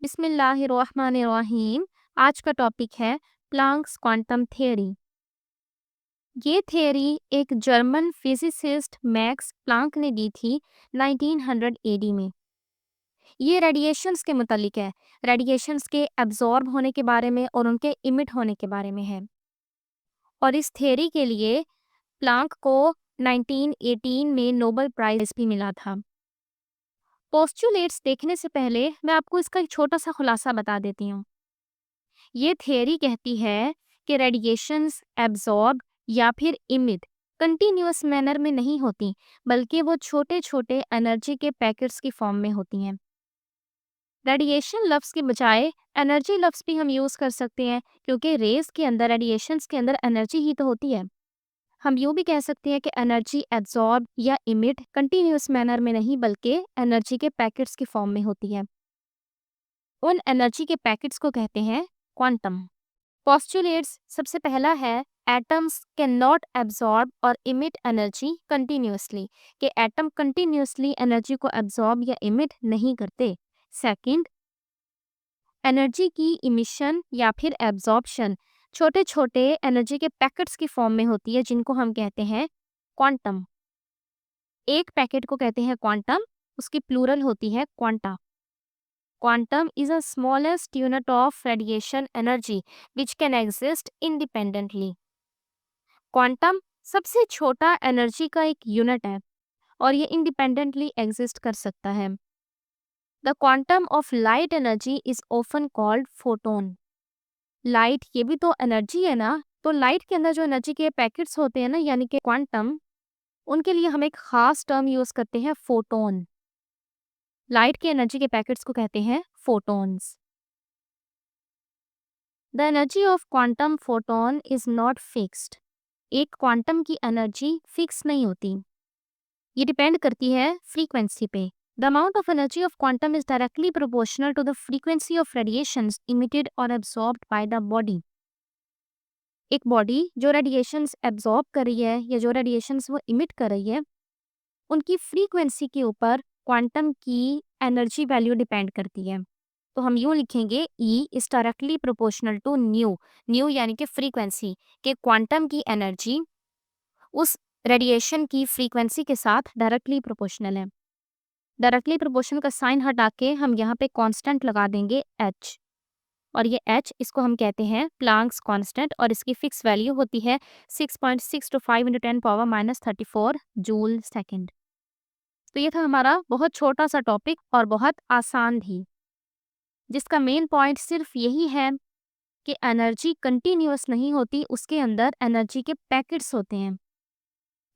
बिस्मिल्लाहिर्रहमानिर्रहीम। आज का टॉपिक है प्लांक्स क्वांटम थ्योरी। ये थ्योरी एक जर्मन फिजिसिस्ट मैक्स प्लांक ने दी थी 1900 एडी में। ये रेडिएशंस के मुतालिक है, रेडिएशंस के एब्जॉर्ब होने के बारे में और उनके इमिट होने के बारे में है। और इस थ्योरी के लिए प्लांक को 1918 में नोबेल प्राइज भी मिला था। पोस्टुलेट्स देखने से पहले मैं आपको इसका एक छोटा सा खुलासा बता देती हूँ। ये थियरी कहती है कि रेडिएशंस एब्जॉर्ब या फिर इमिट कंटिन्यूअस मैनर में नहीं होती, बल्कि वो छोटे छोटे एनर्जी के पैकेट्स की फॉर्म में होती हैं। रेडिएशन लफ्ज़ के बजाय एनर्जी लफ्ज़ भी हम यूज़ कर सकते हैं, क्योंकि रेज के अंदर, रेडिएशंस के अंदर एनर्जी ही तो होती है। हम यूँ भी कह सकते हैं कि एनर्जी एब्जॉर्ब या इमिट कंटिन्यूअस मैनर में नहीं, बल्कि एनर्जी के पैकेट्स की फॉर्म में होती है। उन एनर्जी के पैकेट्स को कहते हैं क्वांटम। पोस्टुलेट्स सबसे पहला है एटम्स कैन नॉट एब्जॉर्ब और इमिट एनर्जी कंटिन्यूअसली, कि एटम कंटिन्यूअसली एनर्जी को एब्जॉर्ब या इमिट नहीं करते। सेकंड, एनर्जी की इमिशन या फिर एब्जॉर्प्शन छोटे छोटे एनर्जी के पैकेट्स की फॉर्म में होती है, जिनको हम कहते हैं क्वांटम। एक पैकेट को कहते हैं क्वांटम, उसकी प्लूरल होती है quanta. Quantum is the smallest unit of radiation energy which can exist independently. Quantum सबसे छोटा एनर्जी का एक यूनिट है और ये इंडिपेंडेंटली एग्जिस्ट कर सकता है। The quantum of light energy is often called photon. Light ये भी तो एनर्जी है ना, तो लाइट के अंदर जो एनर्जी के पैकेट्स होते हैं ना, यानी कि क्वांटम, उनके लिए हम एक खास टर्म यूज करते हैं, फोटोन। लाइट के एनर्जी के पैकेट्स को कहते हैं photons. The energy of quantum photon is not fixed. एक क्वांटम की एनर्जी फिक्स नहीं होती, ये डिपेंड करती है फ्रीक्वेंसी पे। The amount of energy of quantum is directly proportional to the frequency of radiations emitted और एब्जॉर्ब्ड बाय द बॉडी। एक बॉडी जो रेडिएशंस एब्जॉर्ब कर रही है या जो रेडिएशंस वो इमिट कर रही है, उनकी फ्रीक्वेंसी के ऊपर क्वांटम की एनर्जी वैल्यू डिपेंड करती है। तो हम यूँ लिखेंगे E is directly proportional to nu. Nu यानी कि फ्रीक्वेंसी, के क्वांटम की एनर्जी उस रेडिएशन की फ्रीक्वेंसी के साथ डायरेक्टली प्रोपोर्शनल है। डायरेक्टली प्रोपोर्शनल का साइन हटा के हम यहाँ पे कांस्टेंट लगा देंगे H, और ये H, इसको हम कहते हैं प्लांक्स कांस्टेंट, और इसकी फिक्स वैल्यू होती है 6.625 × 10⁻³ जूल सेकेंड। तो ये था हमारा बहुत छोटा सा टॉपिक और बहुत आसान भी, जिसका मेन पॉइंट सिर्फ यही है कि एनर्जी कंटिन्यूअस नहीं होती, उसके अंदर एनर्जी के पैकेट्स होते हैं,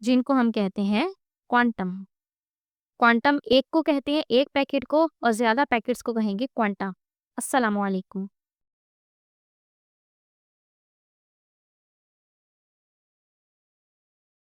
जिनको हम कहते हैं क्वांटम। क्वांटम एक को कहते हैं एक पैकेट को, और ज़्यादा पैकेट्स को कहेंगे क्वांटा। अस्सलामु अलैकुम।